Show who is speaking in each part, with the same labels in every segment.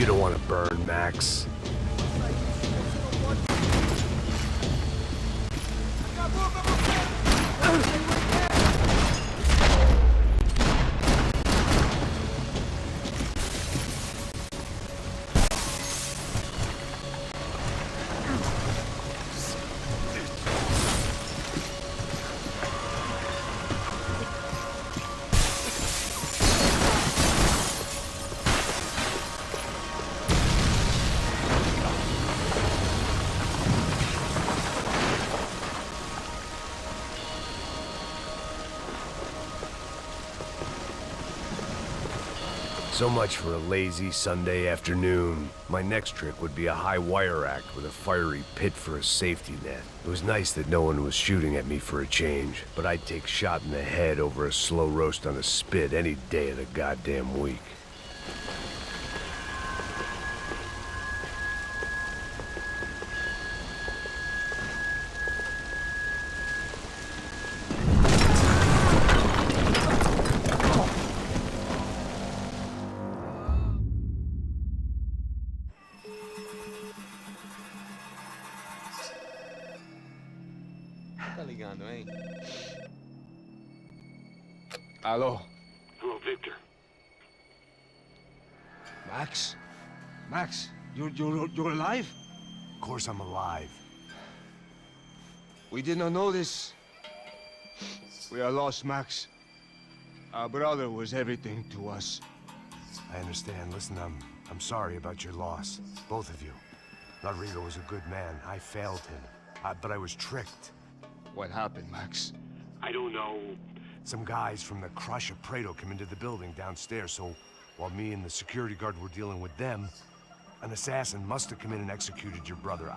Speaker 1: You don't want to burn, Max. So much for a lazy Sunday afternoon. My next trick would be a high wire act with a fiery pit for a safety net. It was nice that no one was shooting at me for a change, but I'd take shot in the head over a slow roast on a spit any day of the goddamn week.
Speaker 2: Hello.
Speaker 3: Hello, Victor.
Speaker 2: Max? Max, you're alive?
Speaker 1: Of course I'm alive.
Speaker 2: We did not know this. We are lost, Max. Our brother was everything to us.
Speaker 1: I understand. Listen, I'm sorry about your loss. Both of you. Rodrigo was a good man. I failed him. But I was tricked.
Speaker 2: What happened, Max?
Speaker 3: I don't know.
Speaker 1: Some guys from the Crush of Prado came into the building downstairs, so while me and the security guard were dealing with them, an assassin must have come in and executed your brother.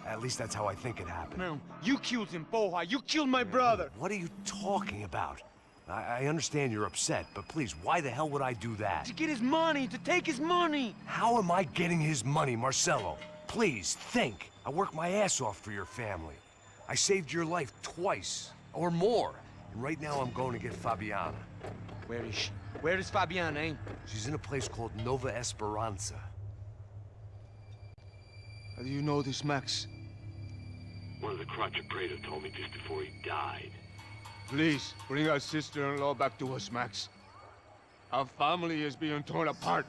Speaker 1: At least that's how I think it happened.
Speaker 4: No, you killed him, Porra. You killed my brother.
Speaker 1: What are you talking about? I understand you're upset, but please, why the hell would I do that?
Speaker 4: To get his money, to take his money.
Speaker 1: How am I getting his money, Marcelo? Please, think. I worked my ass off for your family. I saved your life twice, or more. And right now I'm going to get Fabiana.
Speaker 4: Where is she? Where is Fabiana, eh?
Speaker 1: She's in a place called Nova Esperanza.
Speaker 2: How do you know this, Max?
Speaker 3: One of the Crotch of Prado told me just before he died.
Speaker 2: Please, bring our sister-in-law back to us, Max. Our family is being torn apart.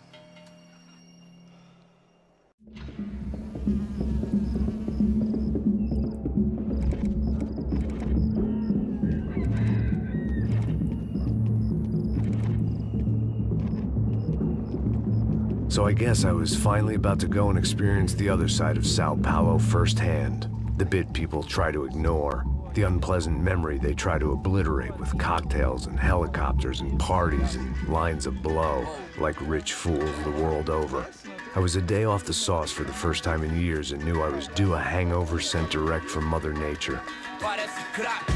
Speaker 1: So I guess I was finally about to go and experience the other side of Sao Paulo firsthand. The bit people try to ignore. The unpleasant memory they try to obliterate with cocktails and helicopters and parties and lines of blow, like rich fools the world over. I was a day off the sauce for the first time in years and knew I was due a hangover sent direct from Mother Nature.
Speaker 5: Parece crack,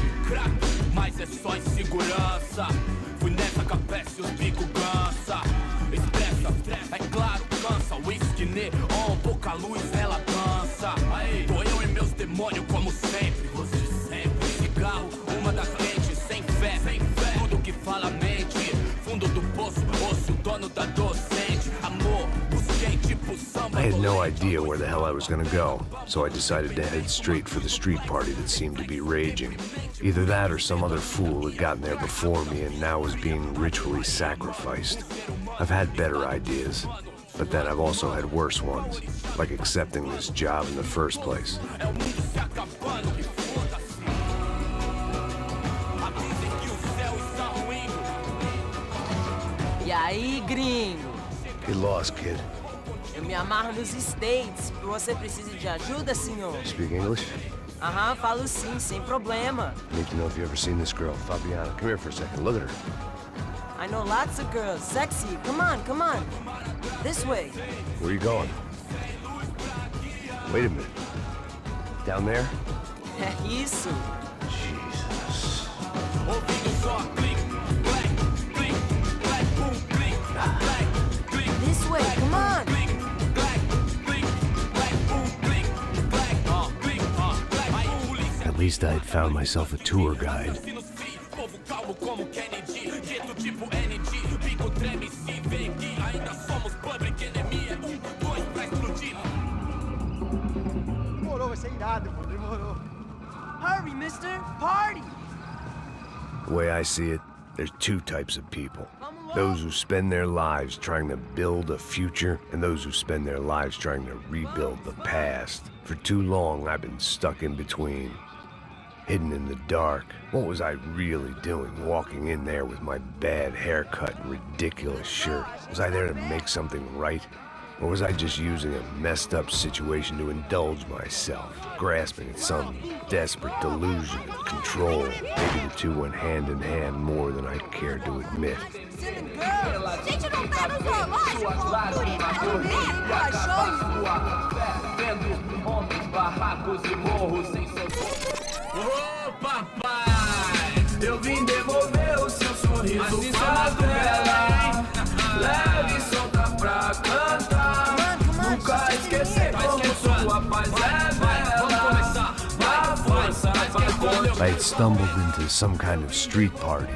Speaker 5: mas é só insegurança. Fui nessa capeste, os bico cansa. Expressa, é claro, cansa. Whisky neon, pouca luz, ela dança. Tô eu e meus demônios como sempre. Você de sempre, cigarro, uma da frente. Sem fé, tudo que fala mente. Fundo do poço, osso, dono da docente. Amor, busquei tipo samba.
Speaker 1: I had no idea where the hell I was gonna go, so I decided to head straight for the street party that seemed to be raging. Either that or some other fool had gotten there before me and now was being ritually sacrificed. I've had better ideas, but then I've also had worse ones, like accepting this job in the first place.
Speaker 6: E aí, gringo?
Speaker 1: Get lost, kid.
Speaker 6: Eu me amarro nos States. Você precisa de ajuda, senhor?
Speaker 1: Speak English?
Speaker 6: Aham, falo sim, sem problema.
Speaker 1: Need to know if you've ever seen this girl, Fabiana. Come here for a second. Look at her.
Speaker 6: I know lots of girls. Sexy. Come on, come on. This way.
Speaker 1: Where are you going? Wait a minute. Down there?
Speaker 6: É isso.
Speaker 1: Jesus.
Speaker 6: This way, come on.
Speaker 1: At least I had found myself a tour guide.
Speaker 4: Obrigado, mano. Demorou.
Speaker 6: Hurry, mister. Party!
Speaker 1: The way I see it, there's two types of people. Those who spend their lives trying to build a future, and those who spend their lives trying to rebuild the past. For too long, I've been stuck in between. Hidden in the dark. What was I really doing walking in there with my bad haircut and ridiculous shirt? Was I there to make something right? Or was I just using a messed up situation to indulge myself, grasping at some desperate delusion of control? Maybe the two went hand in hand more than I care to admit.
Speaker 6: Gente, não tá no zoológico! Vai, show
Speaker 5: Ô papai, eu vim devolver o seu sorriso pra ela. Leve e solta pra cantar. Nunca esquecer como sua paz é bela. Dá força pra
Speaker 1: I had stumbled into some kind of street party.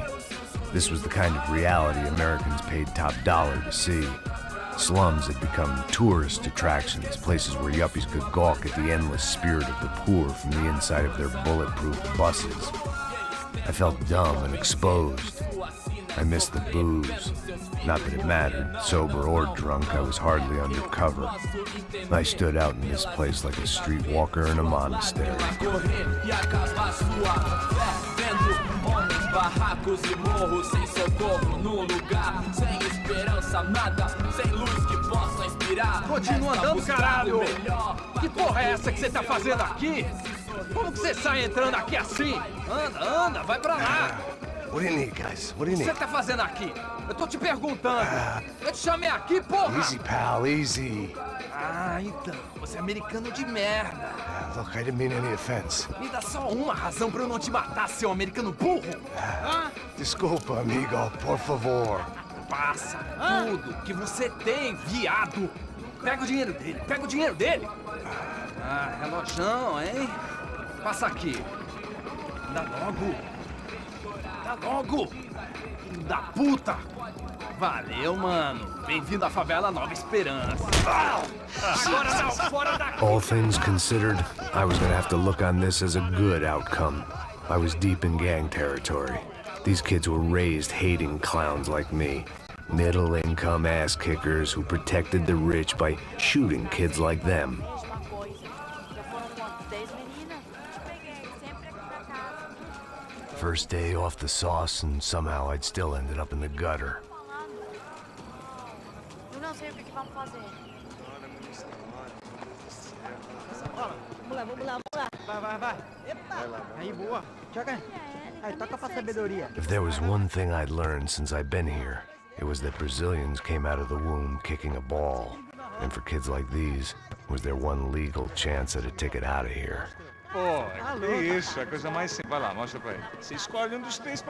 Speaker 1: This was the kind of reality Americans paid top dollar to see. Slums had become tourist attractions, places where yuppies could gawk at the endless spirit of the poor from the inside of their bulletproof buses. I felt dumb and exposed. I missed the booze. Not that it mattered, sober or drunk, I was hardly undercover. I stood out in this place like a streetwalker in a monastery.
Speaker 5: barracos e morros sem socorro num lugar sem esperança, nada, sem luz que possa inspirar.
Speaker 7: Continua andando, caralho! Que porra é essa que você tá fazendo aqui? Como que você sai entrando aqui assim? Anda, vai pra lá!
Speaker 1: What do you need, guys? What do you
Speaker 7: O que
Speaker 1: need?
Speaker 7: você tá fazendo aqui? Eu tô te perguntando. Eu te chamei aqui, porra!
Speaker 1: Easy, pal, easy.
Speaker 7: Ah, então, você é americano de merda.
Speaker 1: Look, I didn't mean any offense.
Speaker 7: Me dá só uma razão pra eu não te matar, seu americano burro.
Speaker 1: Desculpa, amigo, por favor.
Speaker 7: Passa tudo que você tem, viado. Pega o dinheiro dele, Ah, relojão, hein? Passa aqui. Dá logo. Filho da puta. Valeu, mano. Bem-vindo à favela Nova Esperança. Agora não, fora daqui.
Speaker 1: All things considered, I was gonna have to look on this as a good outcome. I was deep in gang territory. These kids were raised hating clowns like me. Middle-income ass-kickers who protected the rich by shooting kids like them. First day off the sauce, and somehow I'd still ended up in the gutter.
Speaker 8: Eu não sei o que vamos fazer.
Speaker 4: Vamos lá. Vai. Epa! Aí, boa. Joga. Aí, toca pra sabedoria.
Speaker 1: If there was one thing I'd learned since I've been here, it was that Brazilians came out of the womb kicking a ball. And for kids like these, was their one legal chance at a ticket out of here.
Speaker 2: Pô, que isso, é a coisa mais simples. Vai lá, mostra pra ele. Você escolhe um dos três.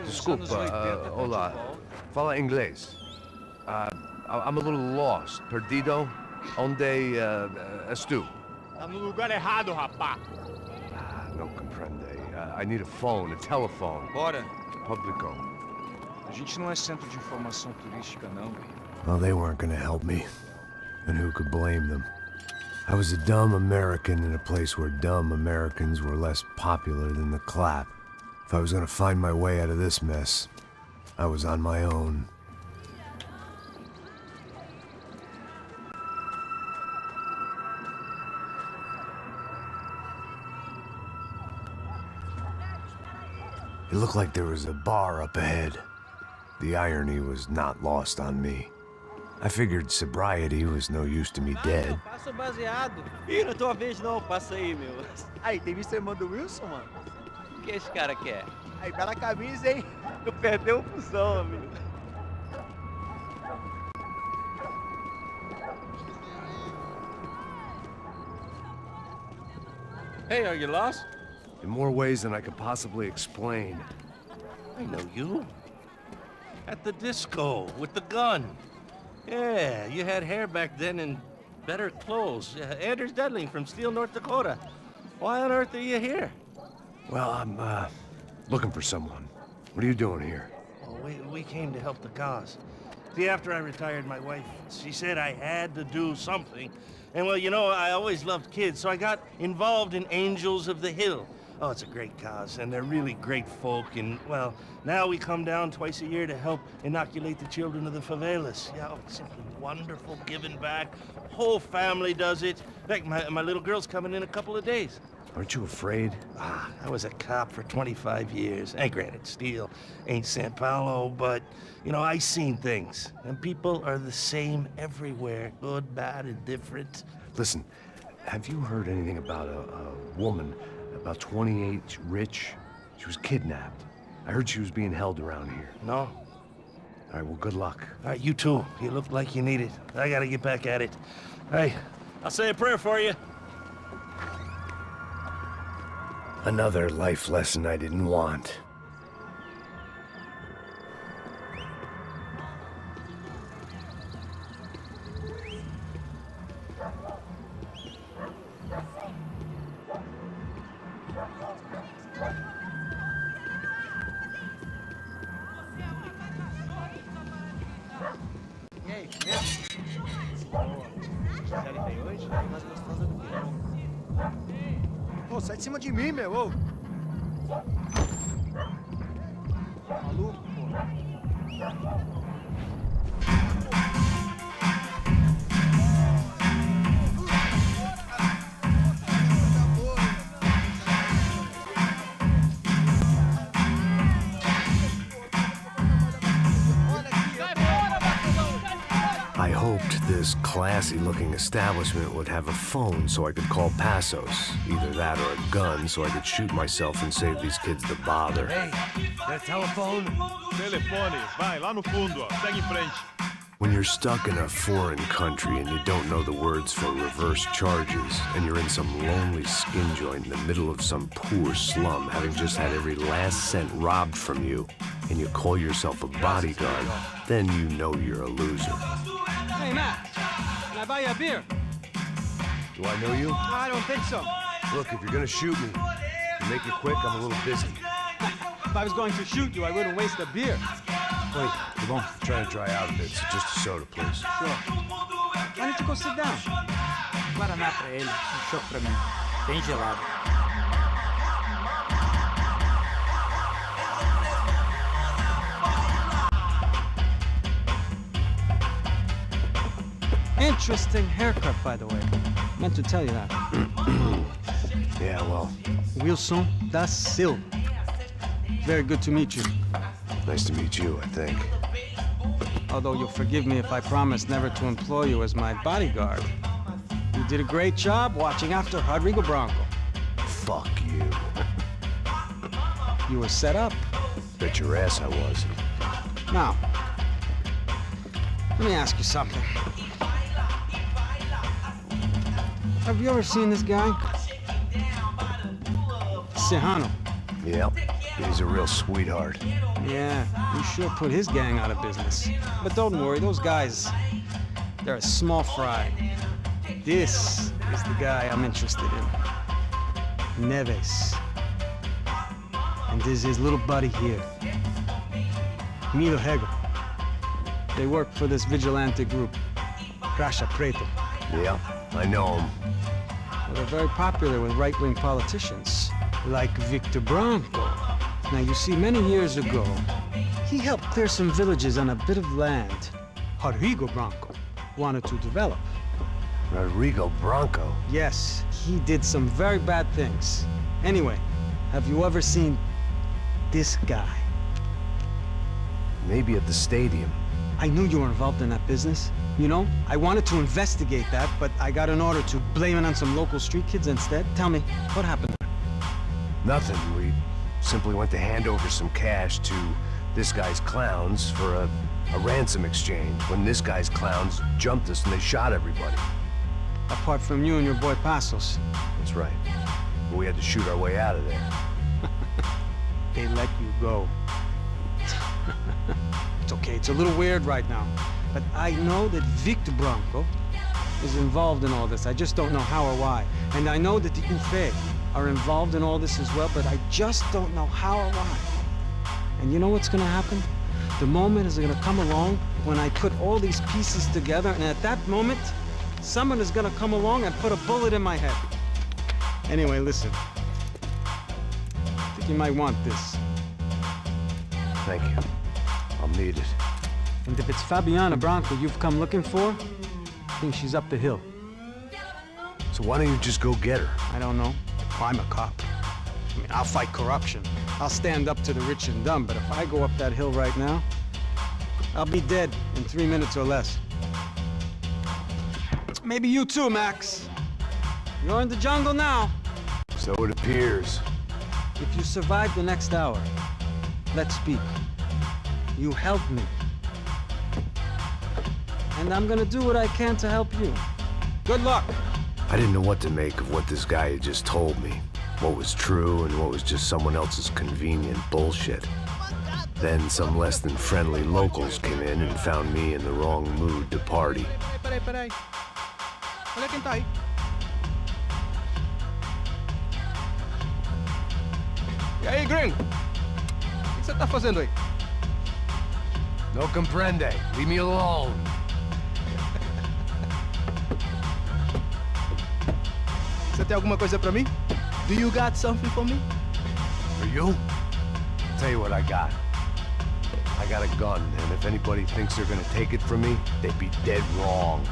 Speaker 1: Desculpa, olá. Fala inglês. I'm a little lost. Perdido? Onde estou?
Speaker 4: Tá no lugar errado, rapá.
Speaker 1: Não compreende. I need a phone, a telephone.
Speaker 2: Bora.
Speaker 1: Publico.
Speaker 2: A gente não é centro de informação turística, não.
Speaker 1: Well, they weren't gonna help me. And who could blame them? I was a dumb American in a place where dumb Americans were less popular than the clap. If I was gonna find my way out of this mess, I was on my own. It looked like there was a bar up ahead. The irony was not lost on me. I figured sobriety was no use to me dead.
Speaker 4: Passa o baseado. Ih, não é tua vez não, passa aí, meu. Aí, tem visto a irmã do Wilson, mano?
Speaker 9: O que esse cara quer?
Speaker 4: Aí, bela camisa, hein? Tu perdeu o fusão, amigo.
Speaker 9: Hey, are you lost?
Speaker 1: In more ways than I could possibly explain.
Speaker 10: I know you. At the disco, with the gun. Yeah, you had hair back then and better clothes. Anders Dudley from Steele, North Dakota. Why on earth are you here?
Speaker 1: Well, I'm, looking for someone. What are you doing here?
Speaker 10: Well, we came to help the cause. See, after I retired, my wife, she said I had to do something. And well, you know, I always loved kids, so I got involved in Angels of the Hill. Oh, it's a great cause, and they're really great folk, and, well, now we come down twice a year to help inoculate the children of the favelas. Yeah, oh, it's simply wonderful, giving back. Whole family does it. In fact, my little girl's coming in a couple of days.
Speaker 1: Aren't you afraid?
Speaker 10: I was a cop for 25 years. And granted, Steel ain't San Paulo, but, you know, I seen things. And people are the same everywhere, good, bad, and different.
Speaker 1: Listen, have you heard anything about a woman, about 28, rich? She was kidnapped. I heard she was being held around here.
Speaker 10: No?
Speaker 1: All right, well, good luck.
Speaker 10: All right, you too. You look like you need it. I gotta get back at it. Hey, I'll say a prayer for you.
Speaker 1: Another life lesson I didn't want.
Speaker 4: E aí, mesmo? Já limpei hoje? Mais gostosa do que eu. Ô, sai de cima de mim, meu, ô! Maluco, pô.
Speaker 1: I hoped this classy-looking establishment would have a phone so I could call Passos. Either that or a gun so I could shoot myself and save these kids the bother.
Speaker 10: Hey, that telephone?
Speaker 8: Telefone, vai, lá no fundo, ó. Segue em frente.
Speaker 1: When you're stuck in a foreign country and you don't know the words for reverse charges, and you're in some lonely skin joint in the middle of some poor slum, having just had every last cent robbed from you, and you call yourself a bodyguard, then you know you're a loser.
Speaker 4: Hey, Matt, can I buy you a beer?
Speaker 1: Do I know you?
Speaker 4: I don't think so.
Speaker 1: Look, if you're gonna shoot me, make it quick, I'm a little busy.
Speaker 4: If I was going to shoot you, I wouldn't waste a beer.
Speaker 1: Wait, come on. I'm trying to dry out a bit, so just a soda, please.
Speaker 4: Sure. Why don't you go sit down? Guaraná pra ele, chopp pra mim. Bem gelado. Interesting haircut, by the way. Meant to tell you that.
Speaker 1: Yeah, well,
Speaker 4: Wilson da Silva. Very good to meet you.
Speaker 1: nice to meet you, I think.
Speaker 4: Although you'll forgive me if I promise never to employ you as my bodyguard. You did a great job watching after Rodrigo Branco.
Speaker 1: Fuck you.
Speaker 4: You were set up.
Speaker 1: Bet your ass I was.
Speaker 4: Now, let me ask you something. Have you ever seen this guy? Serrano.
Speaker 1: Yep, he's a real sweetheart.
Speaker 4: Yeah, you sure put his gang out of business. But don't worry, those guys, they're a small fry. This is the guy I'm interested in. Neves. And this is his little buddy here. Milo Hegel. They work for this vigilante group, Caixa Preto.
Speaker 1: Yeah, I know him.
Speaker 4: Well, they're very popular with right-wing politicians, like Victor Branco. Now, you see, many years ago, he helped clear some villages on a bit of land Rodrigo Branco wanted to develop.
Speaker 1: Rodrigo Branco?
Speaker 4: Yes, he did some very bad things. Anyway, have you ever seen this guy?
Speaker 1: Maybe at the stadium.
Speaker 4: I knew you were involved in that business. You know, I wanted to investigate that, but I got an order to blame it on some local street kids instead. Tell me, what happened?
Speaker 1: Nothing. We simply went to hand over some cash to this guy's clowns for a ransom exchange when this guy's clowns jumped us and they shot everybody.
Speaker 4: Apart from you and your boy Passos.
Speaker 1: That's right. But we had to shoot our way out of there.
Speaker 4: They let you go. It's okay, it's a little weird right now. But I know that Victor Branco is involved in all this. I just don't know how or why. And I know that the UFE are involved in all this as well, but I just don't know how or why. And you know what's gonna happen? The moment is gonna come along when I put all these pieces together, and at that moment, someone is gonna come along and put a bullet in my head. Anyway, listen. I think you might want this.
Speaker 1: Thank you. I'll need it.
Speaker 4: And if it's Fabiana Branco you've come looking for, I think she's up the hill.
Speaker 1: So why don't you just go get her?
Speaker 4: I don't know. I'm a cop. I mean, I'll fight corruption. I'll stand up to the rich and dumb, but if I go up that hill right now, I'll be dead in 3 minutes or less. Maybe you too, Max. You're in the jungle now.
Speaker 1: So it appears.
Speaker 4: If you survive the next hour, let's speak. You help me. And I'm gonna do what I can to help you. Good luck.
Speaker 1: I didn't know what to make of what this guy had just told me. What was true and what was just someone else's convenient bullshit. Then some less than friendly locals came in and found me in the wrong mood to party.
Speaker 8: Peraí. Olha quem tá aí. E aí, gringo? O que você tá fazendo aí?
Speaker 1: No comprende. Leave me alone.
Speaker 8: Você tem alguma coisa pra mim? Do you got something for me?
Speaker 1: For you? Tell you what I got. I got a gun, and if anybody thinks they're gonna take it from me, they'd be dead wrong.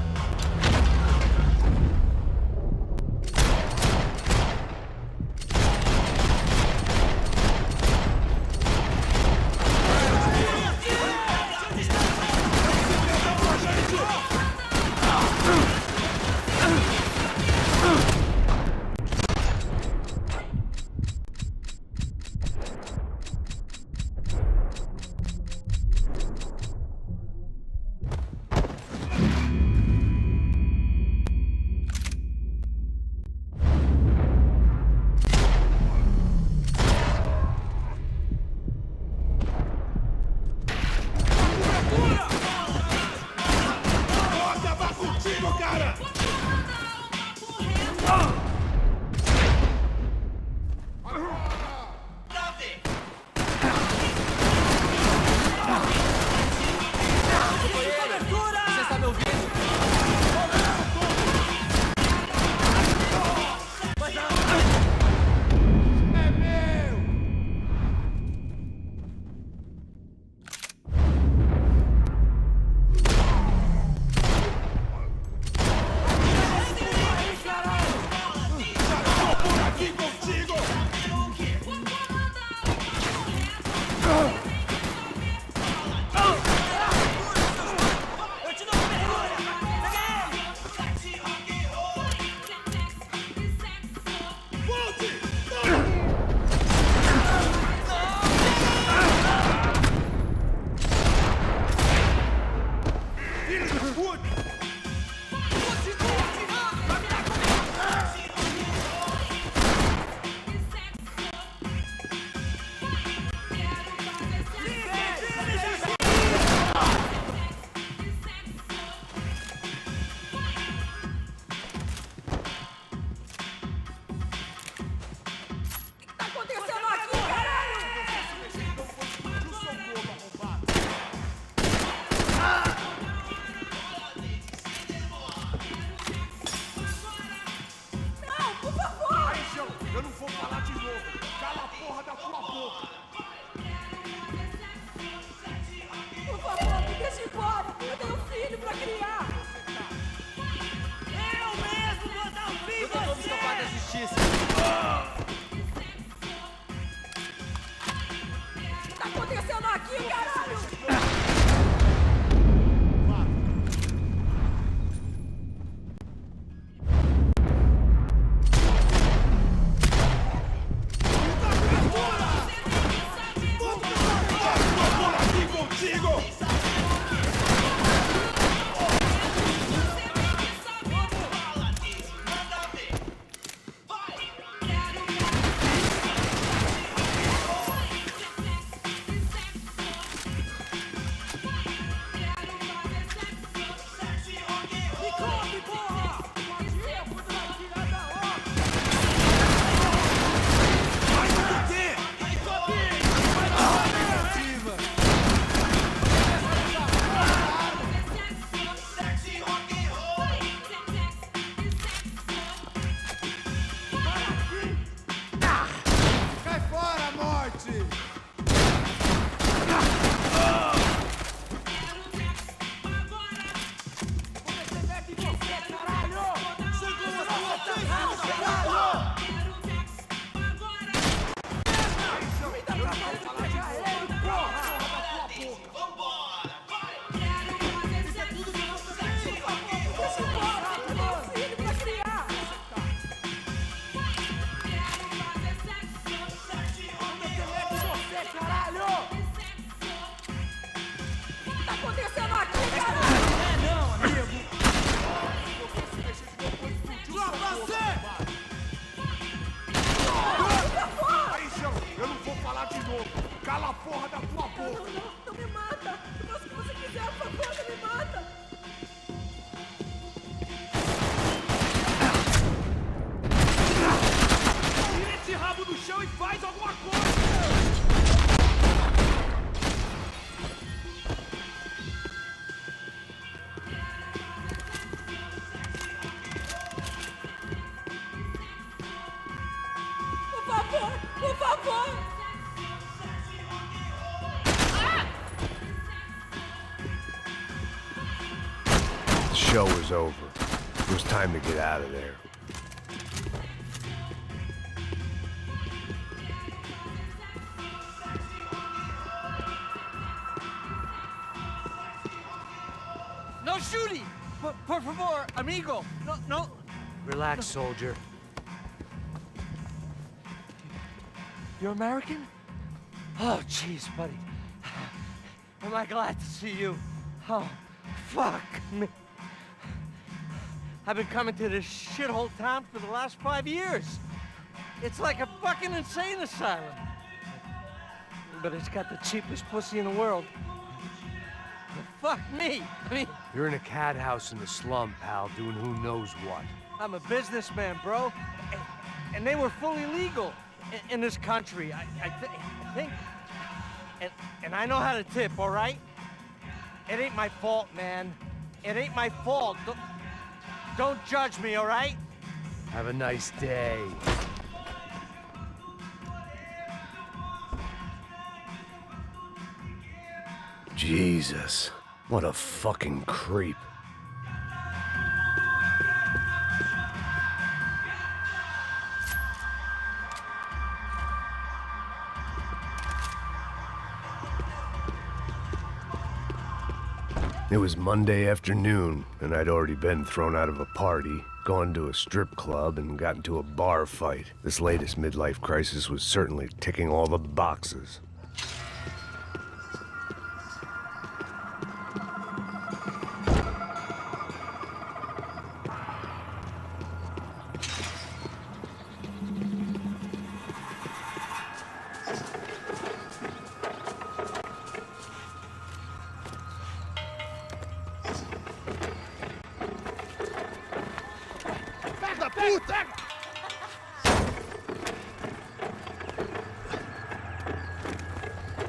Speaker 5: chão e faz alguma coisa!
Speaker 6: Por favor!
Speaker 1: The show was over. It was time to get out of there.
Speaker 7: No shooting! Por favor, amigo! No.
Speaker 11: Relax, soldier. You're American? Oh, jeez, buddy. Am I glad to see you? Oh, fuck me. I've been coming to this shithole town for the last 5 years. It's like a fucking insane asylum. But it's got the cheapest pussy in the world. Fuck me. I mean,
Speaker 1: You're in a cat house in the slum, pal, doing who knows what.
Speaker 11: I'm a businessman, bro. And they were fully legal in this country. I think. And I know how to tip, all right? It ain't my fault, man. It ain't my fault. Don't judge me, all right?
Speaker 1: Have a nice day. Jesus, what a fucking creep. It was Monday afternoon, and I'd already been thrown out of a party, gone to a strip club, and got into a bar fight. This latest midlife crisis was certainly ticking all the boxes.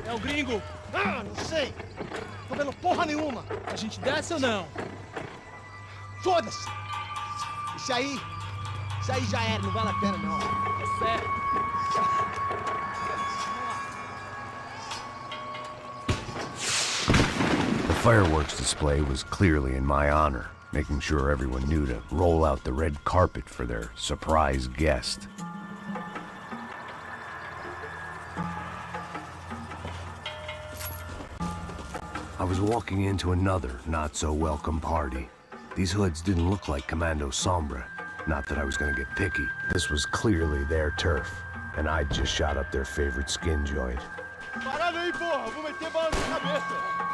Speaker 8: É o gringo. Ah, não sei. Tô vendo porra nenhuma. A gente desce ou não? Foda-se. Isso aí já era, não vale a pena não. É sério.
Speaker 1: The fireworks display was clearly in my honor, making sure everyone knew to roll out the red carpet for their surprise guest. I was walking into another not-so-welcome party. These hoods didn't look like Commando Sombra. Not that I was gonna get picky. This was clearly their turf, and I'd just shot up their favorite skin joint.
Speaker 8: Parada aí, porra. Vou meter bala na cabeça.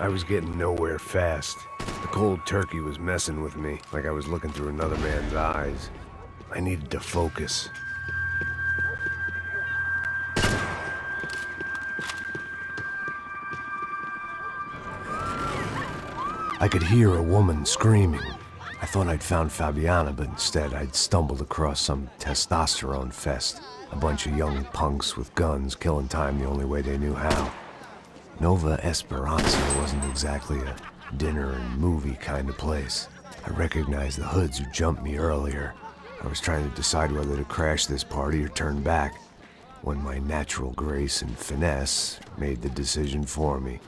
Speaker 1: I was getting nowhere fast. The cold turkey was messing with me, like I was looking through another man's eyes. I needed to focus. I could hear a woman screaming. I thought I'd found Fabiana, but instead I'd stumbled across some testosterone fest. A bunch of young punks with guns killing time the only way they knew how. Nova Esperanza wasn't exactly a dinner and movie kind of place. I recognized the hoods who jumped me earlier. I was trying to decide whether to crash this party or turn back, when my natural grace and finesse made the decision for me.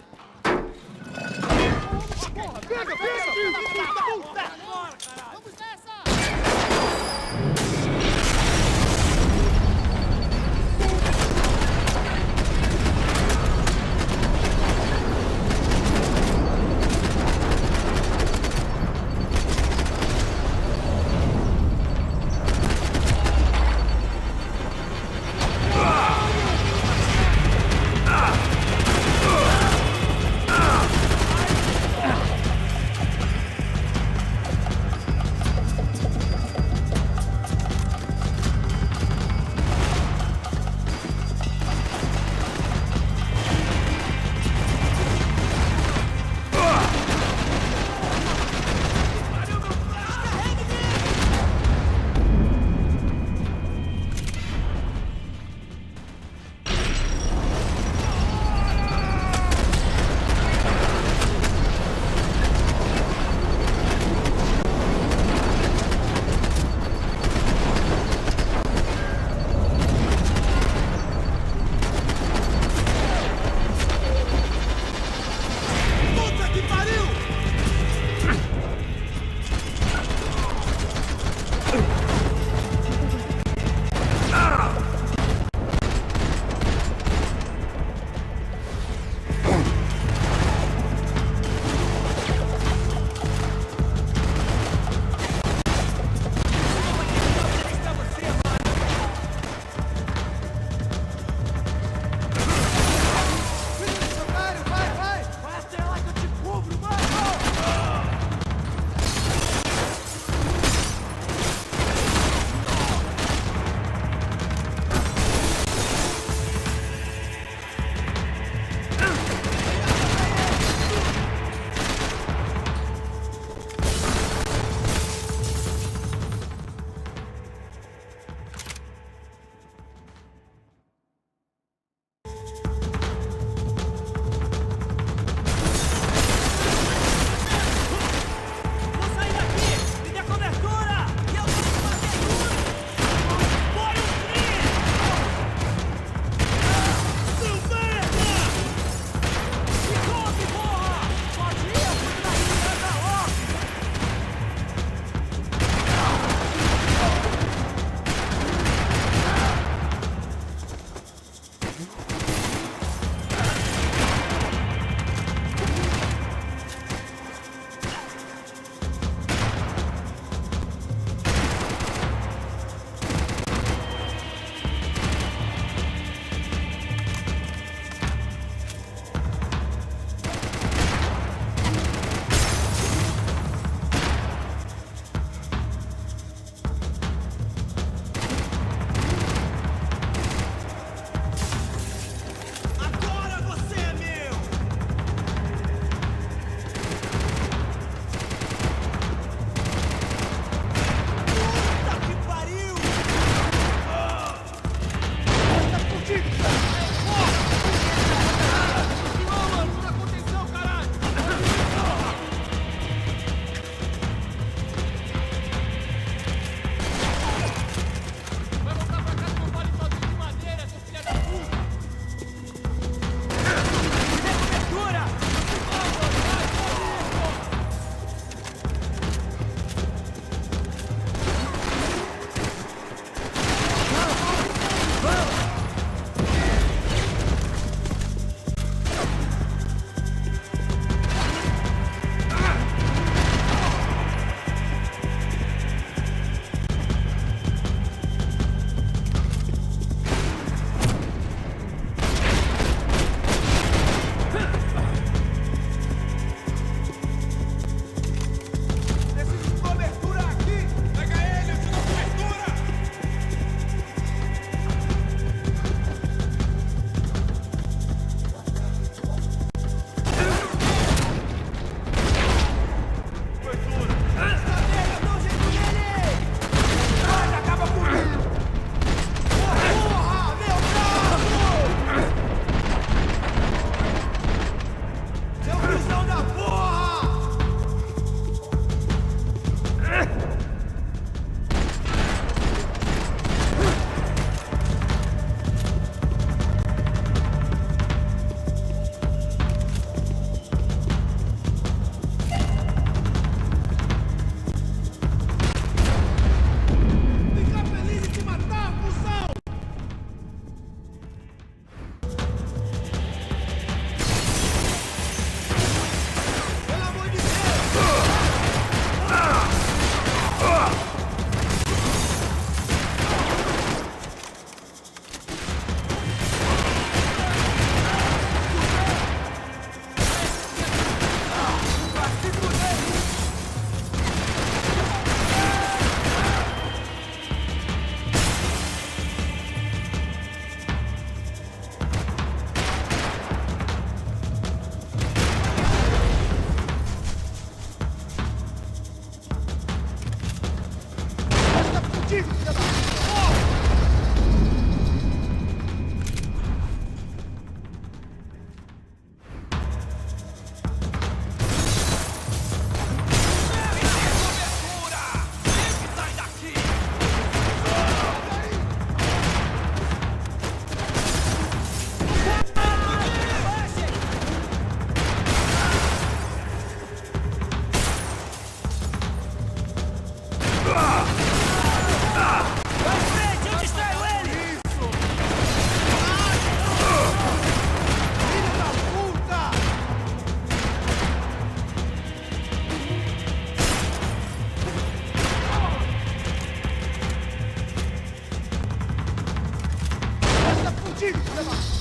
Speaker 8: contigo, filha da...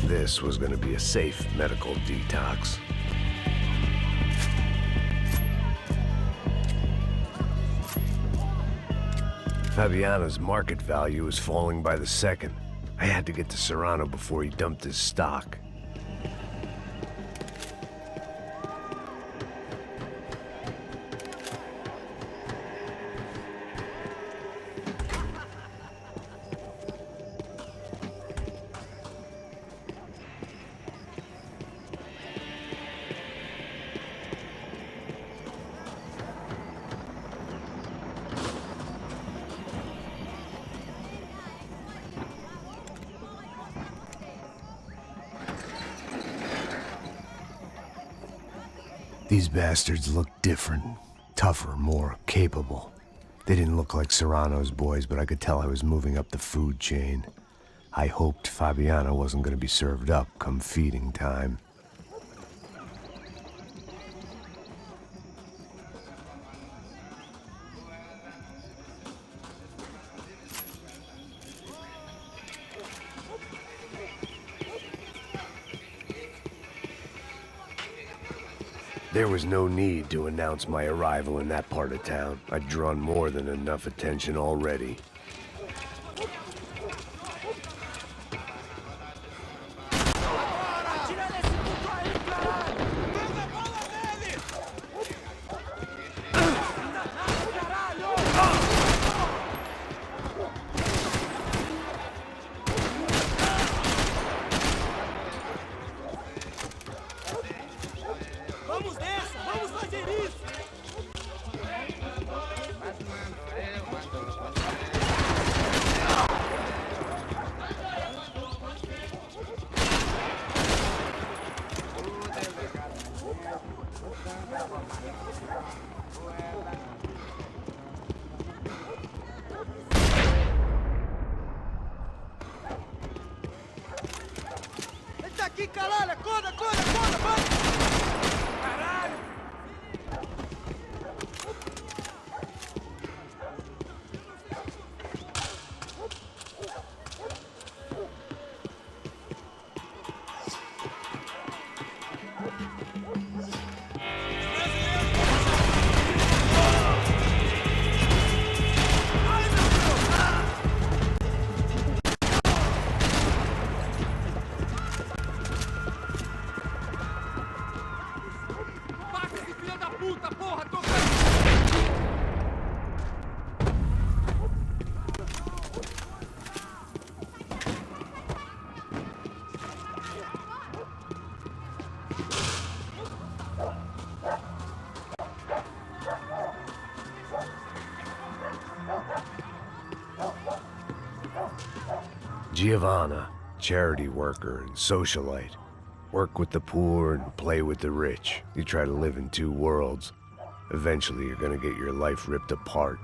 Speaker 1: This was going to be a safe medical detox. Fabiana's market value was falling by the second. I had to get to Serrano before he dumped his stock. These bastards looked different, tougher, more capable. They didn't look like Serrano's boys, but I could tell I was moving up the food chain. I hoped Fabiana wasn't going to be served up come feeding time. There was no need to announce my arrival in that part of town. I'd drawn more than enough attention already.
Speaker 8: Aqui, caralho! Acorda, acorda, acorda, vai! Caralho!
Speaker 1: Giovanna, charity worker and socialite. Work with the poor and play with the rich. You try to live in two worlds. Eventually, you're gonna get your life ripped apart.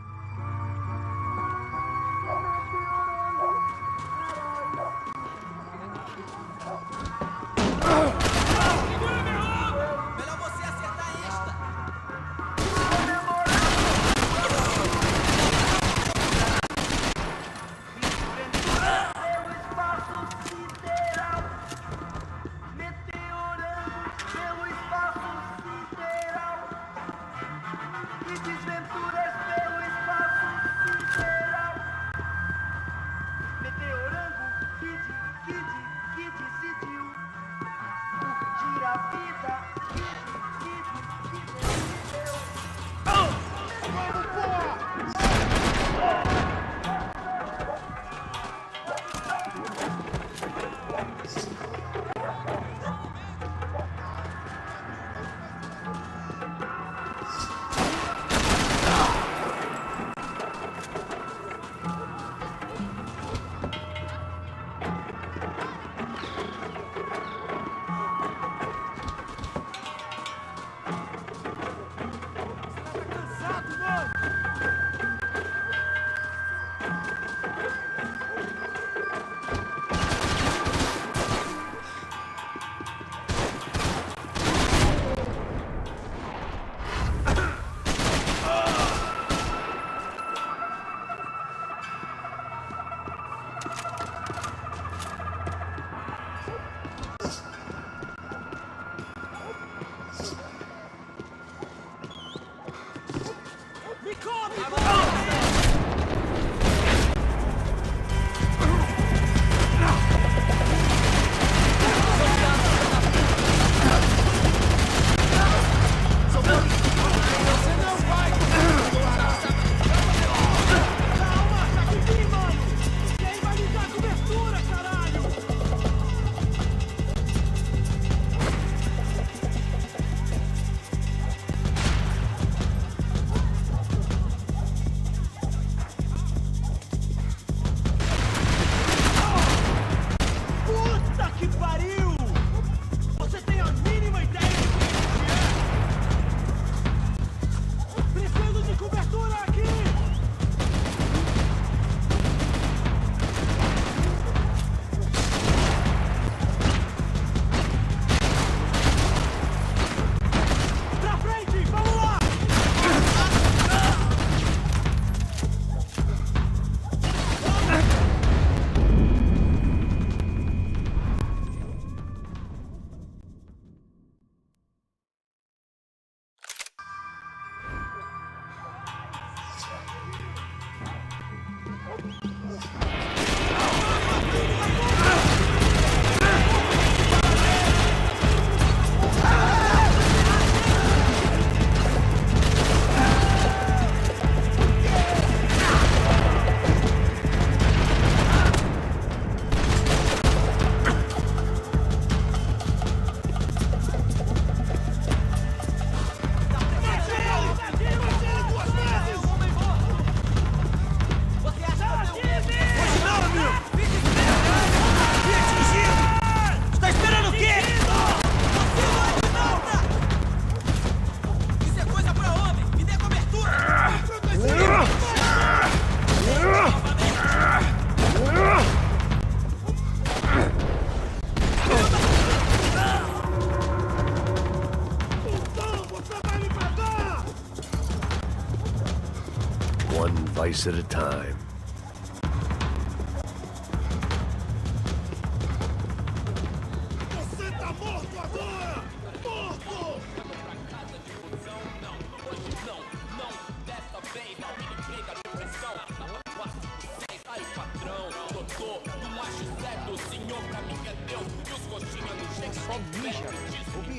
Speaker 1: Vice at a time.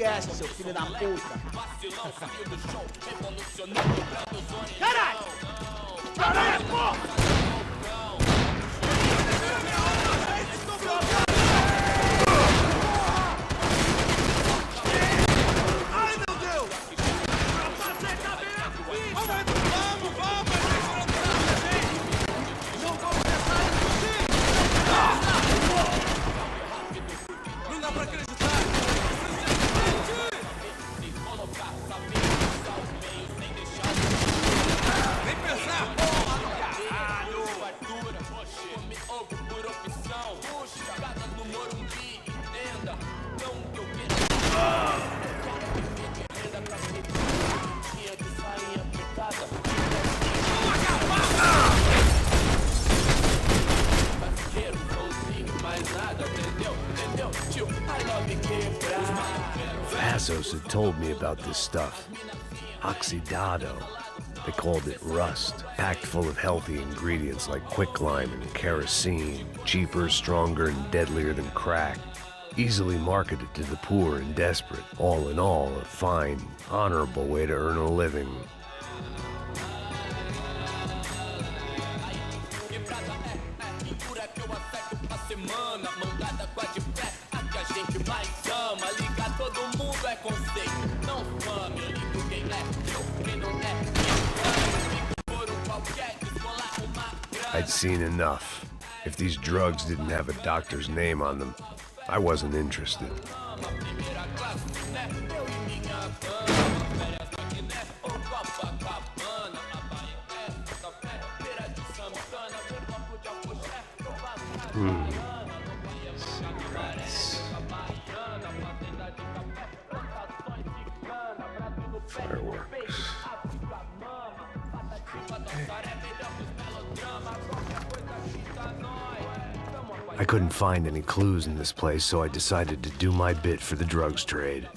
Speaker 8: Essa, seu filho da puta! Caralho! Caralho, porra! Ai, meu Deus! Vamos! Não vamos deixar ele fugir!
Speaker 1: Pesos had told me about this stuff. Oxidado. They called it rust, packed full of healthy ingredients like quicklime and kerosene, cheaper, stronger, and deadlier than crack. Easily marketed to the poor and desperate. All in all, a fine, honorable way to earn a living. I'd seen enough. If these drugs didn't have a doctor's name on them, I wasn't interested. Fireworks. I couldn't find any clues in this place, so I decided to do my bit for the drugs trade.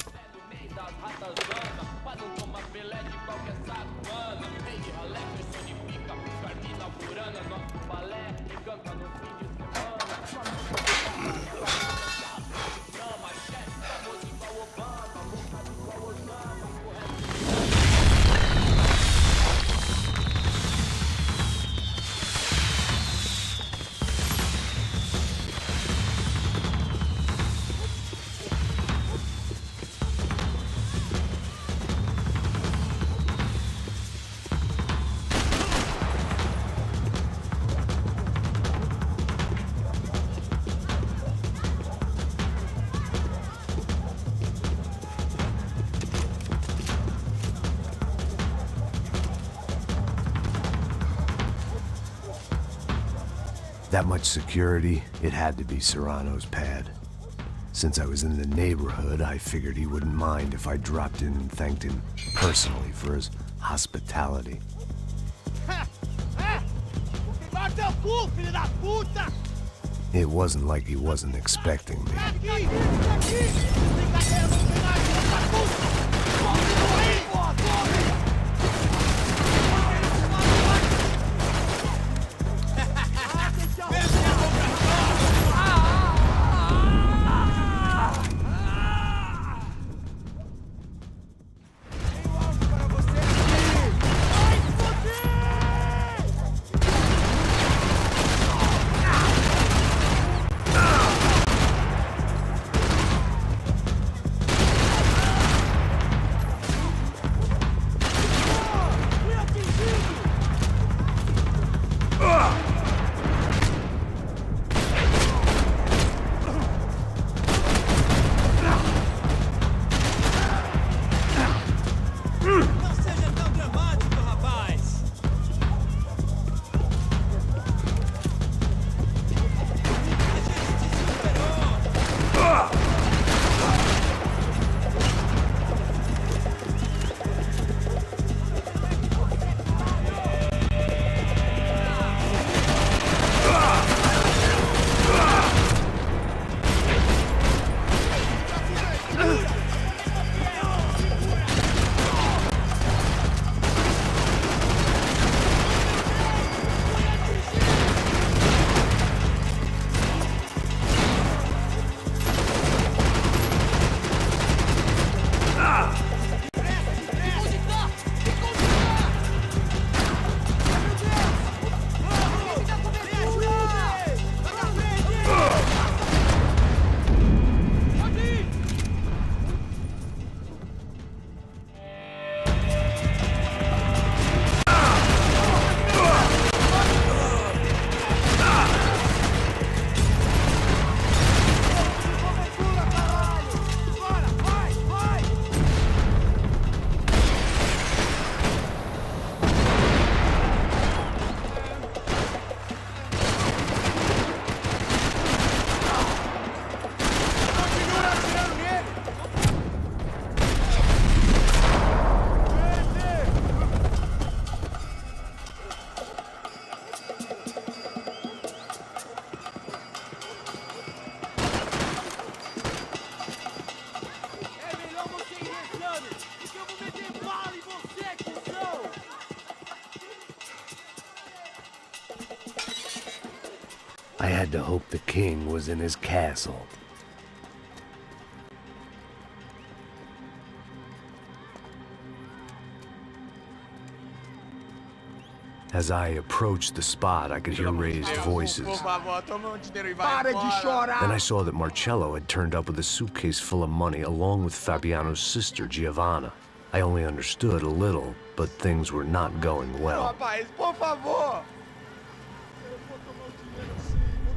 Speaker 1: That much security, it had to be Serrano's pad. Since I was in the neighborhood, I figured he wouldn't mind if I dropped in and thanked him personally for his hospitality. It wasn't like he wasn't expecting me. I had to hope the king was in his castle. As I approached the spot, I could hear raised voices. Then I saw that Marcello had turned up with a suitcase full of money along with Fabiano's sister, Giovanna. I only understood a little, but things were not going well.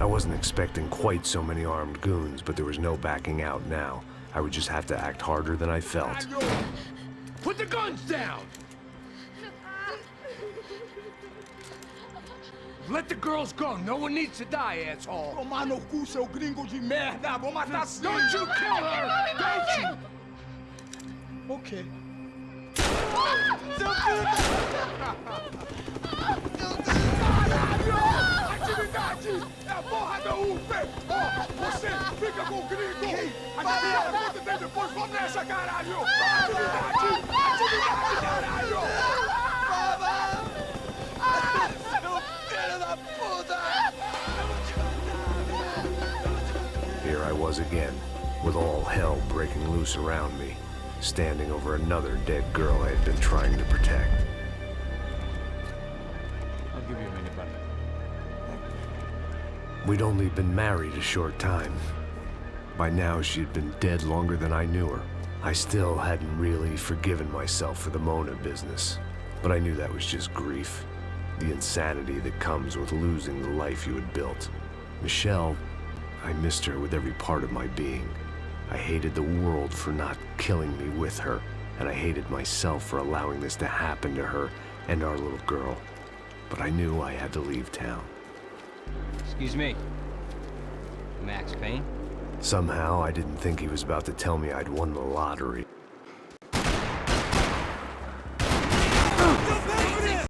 Speaker 1: I wasn't expecting quite so many armed goons, but there was no backing out now. I would just have to act harder than I felt.
Speaker 2: Put the guns down! Let the girls go. No one needs to die, asshole. Tomar no cu, seu gringo de merda. Vou matar. Don't you kill her! Don't you?
Speaker 8: Okay.
Speaker 2: Caralho! Atividade! É a porra da UP! Ó, você fica com o gringo! A gente fala quanto tem depois, vamos nessa, caralho! Atividade! Atividade, caralho!
Speaker 1: Here I was again, with all hell breaking loose around me, standing over another dead girl I had been trying to protect.
Speaker 9: I'll give you a minute, buddy.
Speaker 1: We'd only been married a short time. By now, she'd been dead longer than I knew her. I still hadn't really forgiven myself for the Mona business, but I knew that was just grief. The insanity that comes with losing the life you had built. Michelle, I missed her with every part of my being. I hated the world for not killing me with her, and I hated myself for allowing this to happen to her and our little girl. But I knew I had to leave town.
Speaker 9: Excuse me. Max Payne?
Speaker 1: Somehow, I didn't think he was about to tell me I'd won the lottery.